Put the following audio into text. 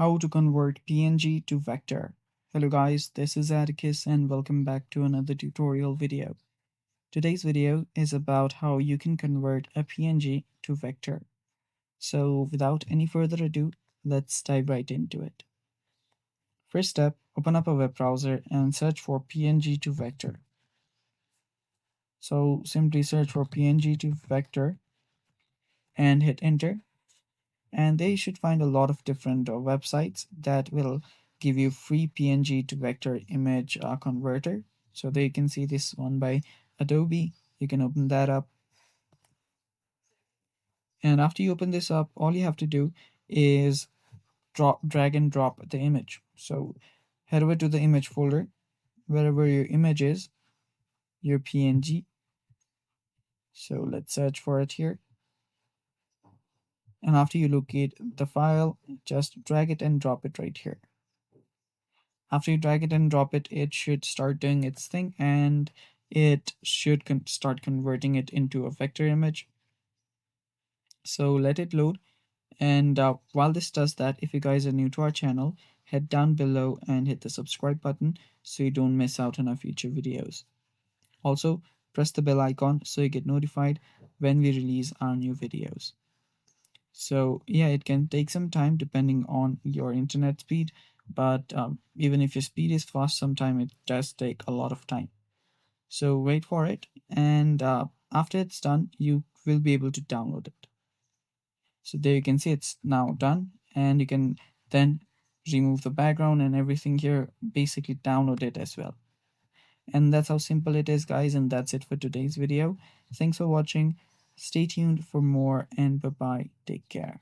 How to convert PNG to vector. Hello guys, this is Atticus and welcome back to another tutorial video. Today's video is about how you can convert a PNG to vector. So without any further ado, let's dive right into it. First step, open up a web browser and search for PNG to vector. So simply search for PNG to vector and hit enter. And they should find a lot of different websites that will give you free PNG to vector image converter. So there you can see this one by Adobe. You can open that up. And after you open this up, all you have to do is drag and drop the image. So head over to the image folder, wherever your image is, your PNG. So let's search for it here. And after you locate the file, just drag it and drop it right here. After you drag it and drop it, it should start doing its thing and it should start converting it into a vector image. So let it load. And while this does that, if you guys are new to our channel, head down below and hit the subscribe button so you don't miss out on our future videos. Also, press the bell icon so you get notified when we release our new videos. So yeah, it can take some time depending on your internet speed, but even if your speed is fast, sometimes it does take a lot of time. So wait for it, and after it's done, you will be able to download it. So there you can see it's now done, and you can then remove the background and everything here, basically download it as well. And that's how simple it is, guys, and that's it for today's video. Thanks for watching. Stay tuned for more, and bye bye. Take care.